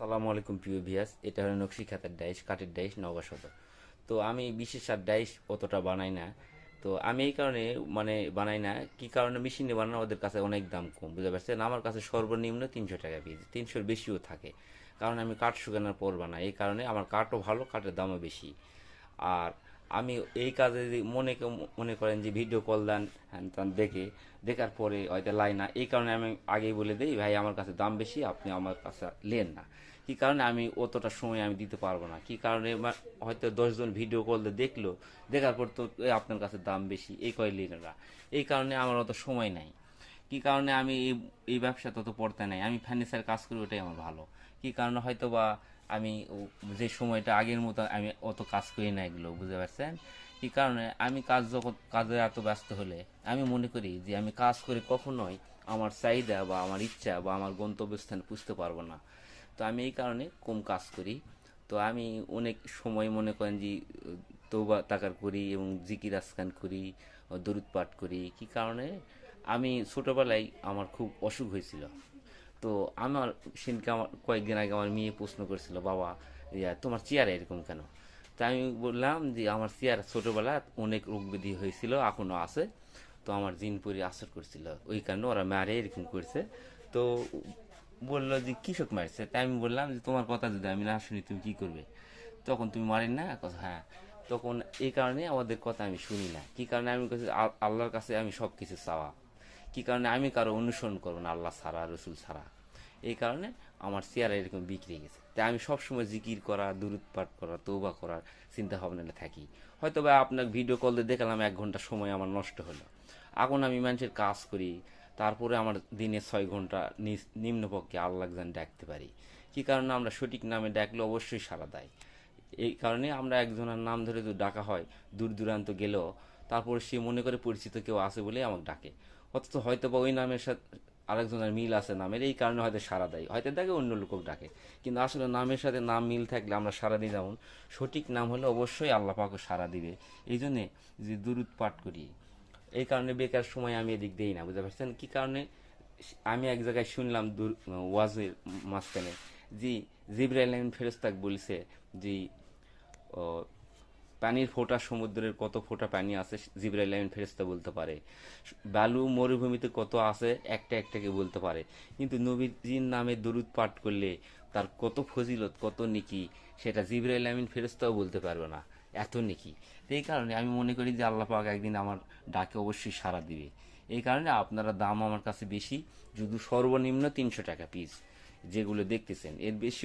সালামু আলাইকুম প্রিয় ভিয়াস, এটা হলো নকশি খাতার ডাইস, কাঠের ডাইস, নওগাঁ সদর। তো আমি বিশেষ আর ডাইস অতটা বানাই না। তো আমি এই কারণে বানাই না, কি কারণে মেশিনে বানানো ওদের কাছে অনেক দাম কম, বুঝতে পারছেন। আমার কাছে সর্বনিম্ন 300 টাকা পিস, 300-র বেশিও থাকে। কারণ আমি কাঠ শুকানোর পর বানাই, এই কারণে আমার কাঠও ভালো, কাঠের দামও বেশি। আর আমি এই কাজে যদি মনে করেন যে ভিডিও কল দেন, হ্যান ত্যান দেখার পরে হয়তো লাই না, এই কারণে আমি আগেই বলে দিই, ভাই আমার কাছে দাম বেশি, আপনি আমার কাছে নেন না। কি কারণে আমি অতটা সময় আমি দিতে পারবো না, কি কারণে হয়তো 10 জন ভিডিও কল দিয়ে দেখলো, দেখার পর তো আপনার কাছে দাম বেশি এই কয় নেন না। এই কারণে আমার অত সময় নাই। কি কারণে আমি এই ব্যবসা তত পড়তে নাই, আমি ফার্নিচার কাজ করি, ওটাই আমার ভালো। কি কারণে হয়তো বা আমি যে সময়টা আগের মতো আমি অত কাজ করি না, এগুলো বুঝতে পারছেন। কি কারণে আমি যখন কাজে এত ব্যস্ত হলে আমি মনে করি যে আমি কাজ করে কখনোই আমার চাহিদা বা আমার ইচ্ছা বা আমার গন্তব্যস্থান বুঝতে পারবো না। তো আমি এই কারণে কম কাজ করি। তো আমি অনেক সময় মনে করেন যে তৌবা তাকার করি এবং জিকির আজকান করি, দরুদ পাঠ করি। কি কারণে আমি ছোটবেলায় আমার খুব অসুখ হয়েছিল। তো আমার সেদিনকে আমার কয়েকদিন আগে আমার মেয়ে প্রশ্ন করেছিল, বাবা তোমার চেয়ারে এরকম কেন? তা আমি বললাম যে আমার চেয়ার ছোটবেলা অনেক রোগ ব্যাধি হয়েছিল, এখনো আছে। তো আমার জিন পরি আসর করছিল, ওই কারণে ওরা মারে এরকম করছে। তো বললো যে কৃষক মারছে। তাই আমি বললাম যে তোমার কথা যদি আমি না শুনি তুমি কি করবে? তখন তুমি মারেন না কথা, হ্যাঁ। তখন এই কারণে আমাদের কথা আমি শুনি না। কি কারণে আমি আল্লাহর কাছে আমি সব কিছু চাওয়া। কি কারণে আমি কারো অনুসরণ করবো না, আল্লাহ ছাড়া, রসুল ছাড়া। এই কারণে আমার চেয়ারা এরকম বিক্রি গেছে। তাই আমি সবসময় জিকির করা, দুরুদ পাঠ করা, তৌবা করার চিন্তা ভাবনাটা থাকি। হয়তো বা আপনার ভিডিও কল দিয়ে দেখলাম 1 ঘন্টা সময় আমার নষ্ট হলো। এখন আমি মানুষের কাজ করি, তারপরে আমার দিনে 6 ঘন্টা নিম্নপক্ষে আল্লাহ যেন ডাকতে পারি। কি কারণে আমরা সঠিক নামে ডাকলে অবশ্যই সাড়া দেয়। এই কারণে আমরা একজনের নাম ধরে যদি ডাকা হয়, দূর দূরান্ত গেলেও তারপর সে মনে করে পরিচিত কেউ আছে বলে আমাকে ডাকে। অথচ হয়তো বা ওই নামের সাথে আরেকজনের মিল আছে নামের, এই কারণে হয়তো সাড়া দেয়, হয়তো ডাকে অন্য লোক ডাকে। কিন্তু আসলে নামের সাথে নাম মিল থাকলে আমরা সাড়া দিই। যেমন সঠিক নাম হলে অবশ্যই আল্লাহ পাকও সাড়া দিবে। এই জন্যে যে দুরুদ পাঠ করি, এই কারণে বেকার সময় আমি এদিক দিই না, বুঝতে পারছেন। কি কারণে আমি এক জায়গায় শুনলাম ওয়াজের মাঝখানে জি জিবরাইল আমিন ফেরেশতাকে বলছে যে ও, পানির ফোঁটা, সমুদ্রের কত ফোঁটা পানি আছে জিবরাইল আমিন ফেরেশতা বলতে পারে। বালু মরুভূমিতে কত আছে একটা একটাকে বলতে পারে। কিন্তু নবীজির নামে দরুদ পাঠ করলে তার কত ফজিলত, কত নেকি, সেটা জিবরাইল আমিন ফেরেশতাও বলতে পারবে না, এত নেকি। তো এই কারণে আমি মনে করি যে আল্লাহ পাক একদিন আমার ডাকে অবশ্যই সাড়া দিবে। এই কারণে আপনারা দাম আমার কাছে বেশি, শুধু সর্বনিম্ন 300 টাকা পিস যেগুলো দেখতেছেন, এর বেশি